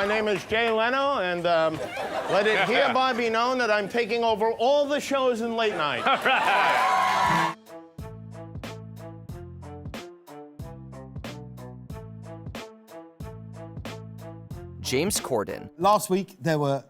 My name is Jay Leno, and let it hereby be known that I'm taking over all the shows in late night. All right. James Corden. Last week, there were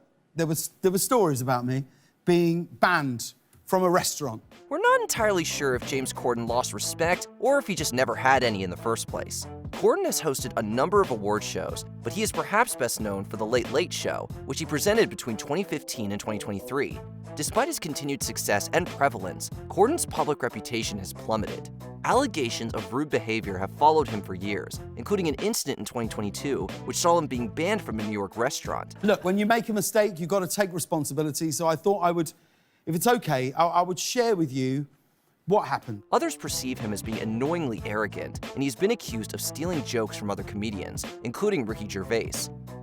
stories about me being banned from a restaurant. We're not entirely sure if James Corden lost respect or if he just never had any in the first place. Corden has hosted a number of award shows, but he is perhaps best known for The Late Late Show, which he presented between 2015 and 2023. Despite his continued success and prevalence, Corden's public reputation has plummeted. Allegations of rude behavior have followed him for years, including an incident in 2022, which saw him being banned from a New York restaurant. Look, when you make a mistake, you've got to take responsibility, so I thought I would, if it's okay, I would share with you what happened. Others perceive him as being annoyingly arrogant, and he's been accused of stealing jokes from other comedians, including Ricky Gervais.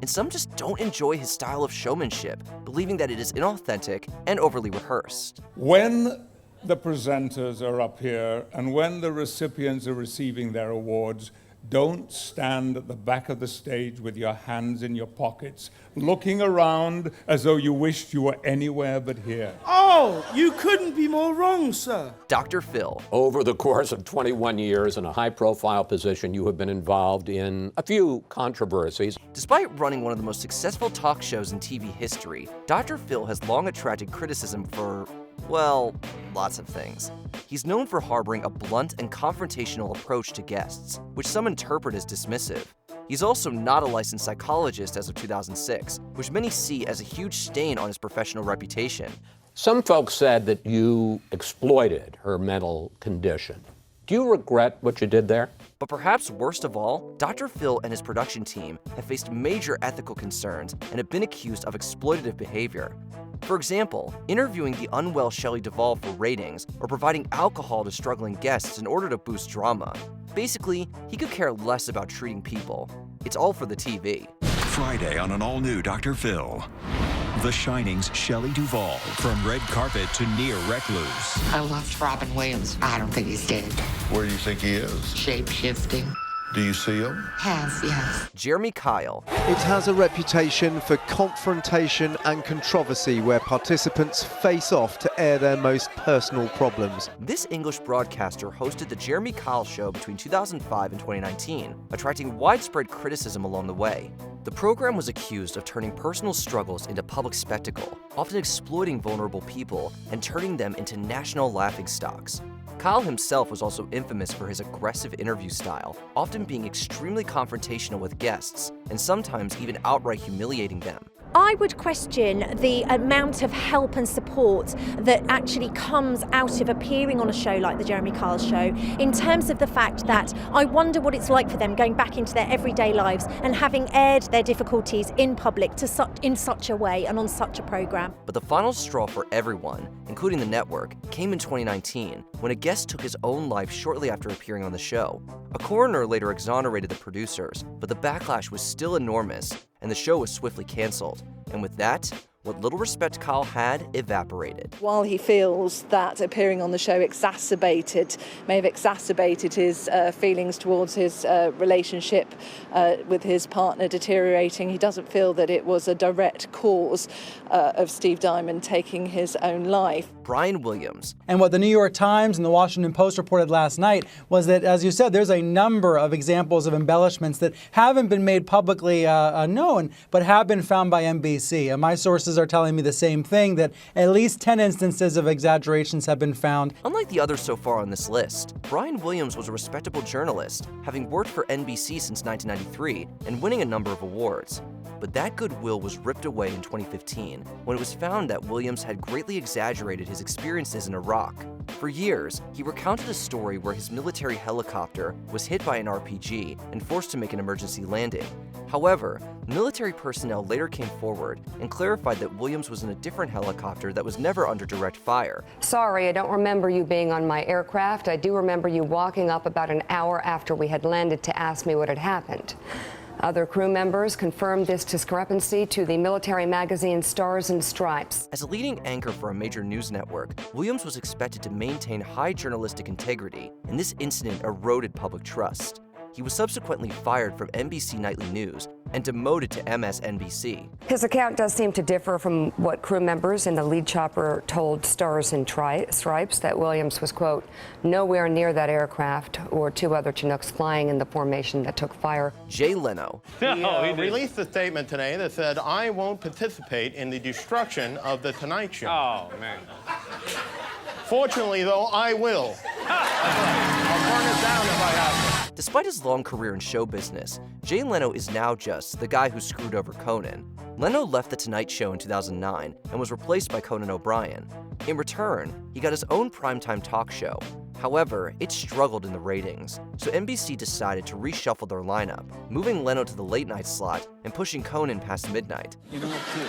And some just don't enjoy his style of showmanship, believing that it is inauthentic and overly rehearsed. When the presenters are up here and when the recipients are receiving their awards, don't stand at the back of the stage with your hands in your pockets, looking around as though you wished you were anywhere but here. Oh, you couldn't be more wrong, sir. Dr. Phil. Over the course of 21 years in a high-profile position, you have been involved in a few controversies. Despite running one of the most successful talk shows in TV history, Dr. Phil has long attracted criticism for, well, lots of things. He's known for harboring a blunt and confrontational approach to guests, which some interpret as dismissive. He's also not a licensed psychologist as of 2006, which many see as a huge stain on his professional reputation. Some folks said that you exploited her mental condition. Do you regret what you did there? But perhaps worst of all, Dr. Phil and his production team have faced major ethical concerns and have been accused of exploitative behavior. For example, interviewing the unwell Shelley Duvall for ratings or providing alcohol to struggling guests in order to boost drama. Basically, he could care less about treating people. It's all for the TV. Friday on an all-new Dr. Phil. The Shining's Shelley Duvall, from red carpet to near recluse. I loved Robin Williams. I don't think he's dead. Where do you think he is? Shape-shifting. Do you see him? Have, yes. Jeremy Kyle. It has a reputation for confrontation and controversy where participants face off to air their most personal problems. This English broadcaster hosted the Jeremy Kyle Show between 2005 and 2019, attracting widespread criticism along the way. The program was accused of turning personal struggles into public spectacle, often exploiting vulnerable people and turning them into national laughingstocks. Kyle himself was also infamous for his aggressive interview style, often being extremely confrontational with guests, and sometimes even outright humiliating them. I would question the amount of help and support that actually comes out of appearing on a show like the Jeremy Kyle Show, in terms of the fact that I wonder what it's like for them going back into their everyday lives and having aired their difficulties in public in such a way and on such a program. But the final straw for everyone, including the network, came in 2019 when a guest took his own life shortly after appearing on the show. A coroner later exonerated the producers, but the backlash was still enormous, and the show was swiftly canceled. And with that, what little respect Kyle had evaporated. While he feels that appearing on the show may have exacerbated his feelings towards his relationship with his partner deteriorating, he doesn't feel that it was a direct cause of Steve Diamond taking his own life. Brian Williams. And what the New York Times and the Washington Post reported last night was that, as you said, there's a number of examples of embellishments that haven't been made publicly known, but have been found by NBC. And my sources are telling me the same thing, that at least 10 instances of exaggerations have been found. Unlike the others so far on this list, Brian Williams was a respectable journalist, having worked for NBC since 1993 and winning a number of awards. But that goodwill was ripped away in 2015 when it was found that Williams had greatly exaggerated his experiences in Iraq. For years, he recounted a story where his military helicopter was hit by an RPG and forced to make an emergency landing. However, military personnel later came forward and clarified that Williams was in a different helicopter that was never under direct fire. Sorry, I don't remember you being on my aircraft. I do remember you walking up about an hour after we had landed to ask me what had happened. Other crew members confirmed this discrepancy to the military magazine Stars and Stripes. As a leading anchor for a major news network, Williams was expected to maintain high journalistic integrity, and this incident eroded public trust. He was subsequently fired from NBC Nightly News and demoted to MSNBC. His account does seem to differ from what crew members in the lead chopper told Stars and Stripes, that Williams was, quote, nowhere near that aircraft or two other Chinooks flying in the formation that took fire. Jay Leno. He released a statement today that said, I won't participate in the destruction of The Tonight Show. Oh, man. Fortunately, though, I will. I'll burn it down if I have to. Despite his long career in show business, Jay Leno is now just the guy who screwed over Conan. Leno left The Tonight Show in 2009 and was replaced by Conan O'Brien. In return, he got his own primetime talk show. However, it struggled in the ratings, so NBC decided to reshuffle their lineup, moving Leno to the late-night slot and pushing Conan past midnight. You know, kid,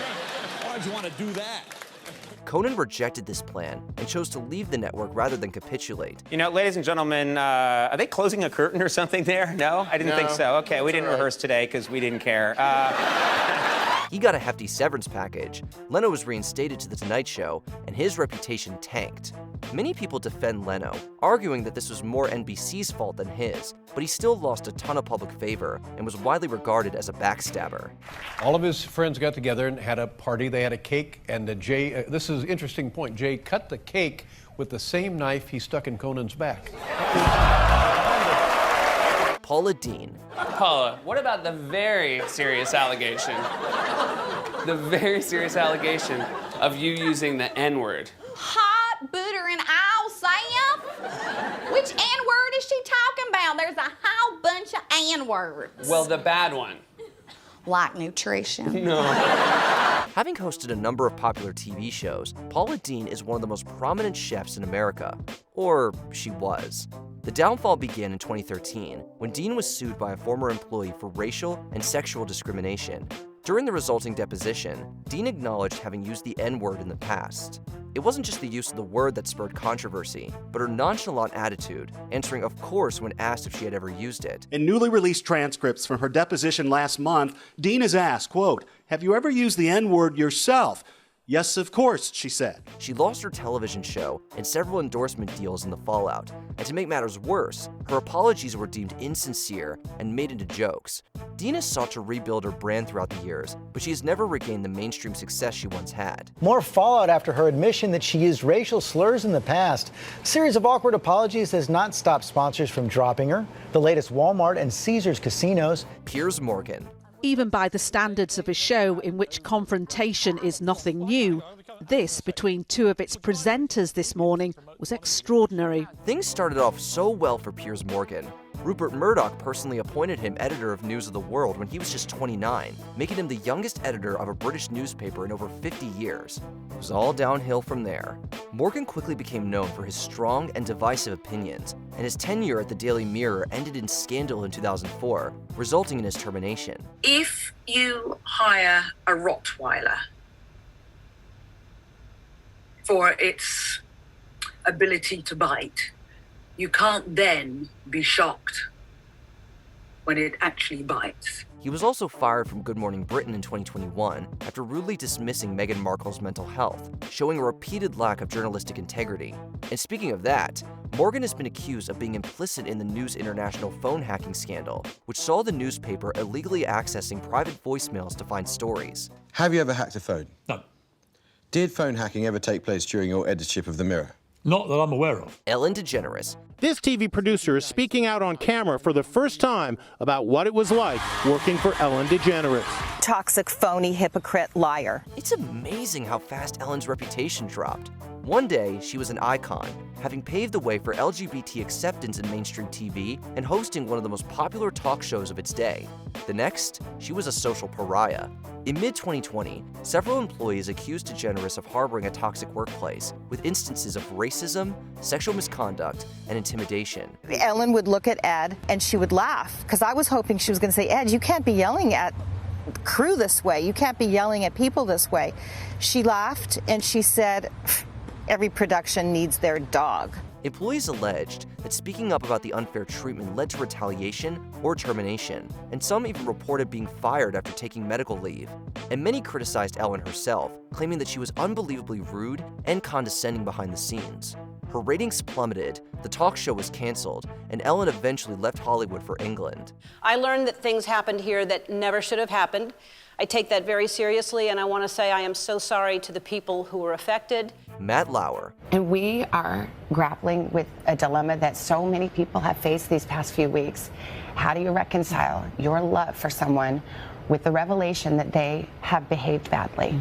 why'd you want to do that? Conan rejected this plan and chose to leave the network rather than capitulate. You know, ladies and gentlemen, are they closing a curtain or something there? No? I didn't think so. Okay, we didn't rehearse today because we didn't care. He got a hefty severance package. Leno was reinstated to The Tonight Show, and his reputation tanked. Many people defend Leno, arguing that this was more NBC's fault than his, but he still lost a ton of public favor and was widely regarded as a backstabber. All of his friends got together and had a party. They had a cake, and Jay, this is an interesting point, Jay cut the cake with the same knife he stuck in Conan's back. Paula Deen. Paula, what about the very serious allegation? The very serious allegation of you using the N-word. Hot butter and oil, Sam? Which N-word is she talking about? There's a whole bunch of N-words. Well, the bad one. Like nutrition. No. Having hosted a number of popular TV shows, Paula Deen is one of the most prominent chefs in America. Or she was. The downfall began in 2013, when Deen was sued by a former employee for racial and sexual discrimination. During the resulting deposition, Deen acknowledged having used the N-word in the past. It wasn't just the use of the word that spurred controversy, but her nonchalant attitude, answering of course when asked if she had ever used it. In newly released transcripts from her deposition last month, Deen is asked, quote, have you ever used the N-word yourself? Yes, of course, she said. She lost her television show and several endorsement deals in the fallout. And to make matters worse, her apologies were deemed insincere and made into jokes. Deen has sought to rebuild her brand throughout the years, but she has never regained the mainstream success she once had. More fallout after her admission that she used racial slurs in the past. A series of awkward apologies has not stopped sponsors from dropping her. The latest Walmart and Caesars casinos. Piers Morgan. Even by the standards of a show in which confrontation is nothing new, this between two of its presenters this morning was extraordinary. Things started off so well for Piers Morgan. Rupert Murdoch personally appointed him editor of News of the World when he was just 29, making him the youngest editor of a British newspaper in over 50 years. It was all downhill from there. Morgan quickly became known for his strong and divisive opinions, and his tenure at the Daily Mirror ended in scandal in 2004, resulting in his termination. If you hire a Rottweiler for its ability to bite, you can't then be shocked when it actually bites. He was also fired from Good Morning Britain in 2021 after rudely dismissing Meghan Markle's mental health, showing a repeated lack of journalistic integrity. And speaking of that, Morgan has been accused of being implicit in the News International phone hacking scandal, which saw the newspaper illegally accessing private voicemails to find stories. Have you ever hacked a phone? No. Did phone hacking ever take place during your editorship of The Mirror? Not that I'm aware of. Ellen DeGeneres. This TV producer is speaking out on camera for the first time about what it was like working for Ellen DeGeneres. Toxic, phony, hypocrite, liar. It's amazing how fast Ellen's reputation dropped. One day, she was an icon, having paved the way for LGBT acceptance in mainstream TV and hosting one of the most popular talk shows of its day. The next, she was a social pariah. In mid-2020, several employees accused DeGeneres of harboring a toxic workplace, with instances of racism, sexual misconduct, and intimidation. Ellen would look at Ed and she would laugh, because I was hoping she was going to say, Ed, you can't be yelling at crew this way. You can't be yelling at people this way. She laughed and she said, every production needs their dog. Employees alleged that speaking up about the unfair treatment led to retaliation or termination, and some even reported being fired after taking medical leave. And many criticized Ellen herself, claiming that she was unbelievably rude and condescending behind the scenes. her ratings plummeted, the talk show was canceled, and Ellen eventually left Hollywood for England. I learned that things happened here that never should have happened. I take that very seriously, and I want to say I am so sorry to the people who were affected. Matt Lauer. And we are grappling with a dilemma that so many people have faced these past few weeks. How do you reconcile your love for someone with the revelation that they have behaved badly?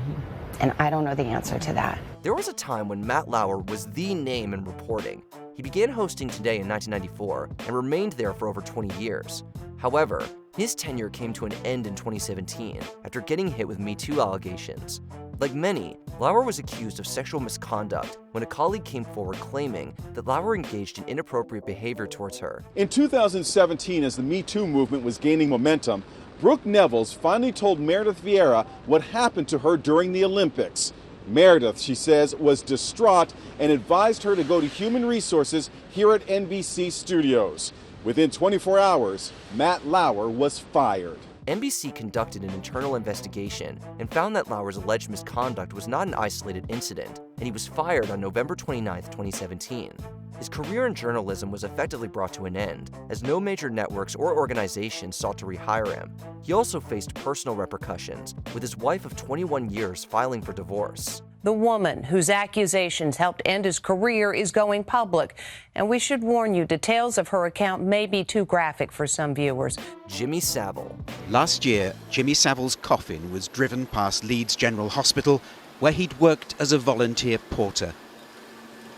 And I don't know the answer to that. There was a time when Matt Lauer was the name in reporting. He began hosting Today in 1994 and remained there for over 20 years. However, his tenure came to an end in 2017 after getting hit with Me Too allegations. Like many, Lauer was accused of sexual misconduct when a colleague came forward claiming that Lauer engaged in inappropriate behavior towards her. In 2017, as the Me Too movement was gaining momentum, Brooke Nevels finally told Meredith Vieira what happened to her during the Olympics. Meredith, she says, was distraught and advised her to go to Human Resources here at NBC Studios. Within 24 hours, Matt Lauer was fired. NBC conducted an internal investigation and found that Lauer's alleged misconduct was not an isolated incident, and he was fired on November 29, 2017. His career in journalism was effectively brought to an end, as no major networks or organizations sought to rehire him. He also faced personal repercussions, with his wife of 21 years filing for divorce. The woman whose accusations helped end his career is going public, and we should warn you, details of her account may be too graphic for some viewers. Jimmy Savile. Last year, Jimmy Savile's coffin was driven past Leeds General Hospital, where he'd worked as a volunteer porter.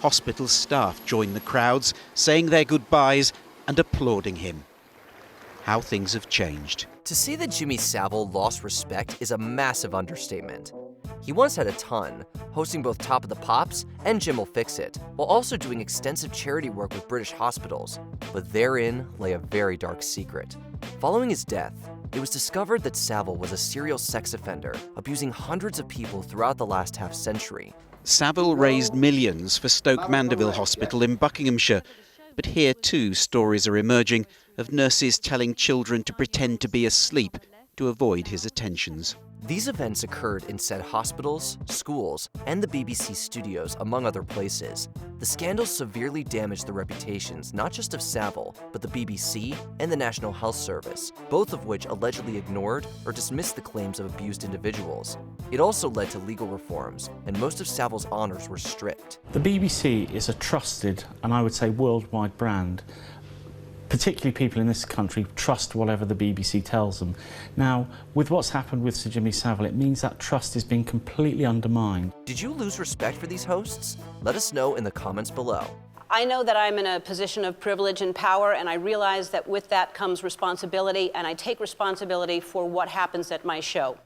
Hospital staff joined the crowds, saying their goodbyes and applauding him. How things have changed. To say that Jimmy Savile lost respect is a massive understatement. He once had a ton, hosting both Top of the Pops and Jim'll Fix It, while also doing extensive charity work with British hospitals. But therein lay a very dark secret. Following his death, it was discovered that Savile was a serial sex offender, abusing hundreds of people throughout the last half-century. Savile raised millions for Stoke Mandeville Hospital in Buckinghamshire. But here too stories are emerging of nurses telling children to pretend to be asleep to avoid his attentions. These events occurred in said hospitals, schools, and the BBC studios, among other places. The scandals severely damaged the reputations not just of Savile, but the BBC and the National Health Service, both of which allegedly ignored or dismissed the claims of abused individuals. It also led to legal reforms, and most of Savile's honours were stripped. The BBC is a trusted, and I would say worldwide brand. Particularly people in this country trust whatever the BBC tells them. Now, with what's happened with Sir Jimmy Savile, it means that trust is being completely undermined. Did you lose respect for these hosts? Let us know in the comments below. I know that I'm in a position of privilege and power, and I realize that with that comes responsibility, and I take responsibility for what happens at my show.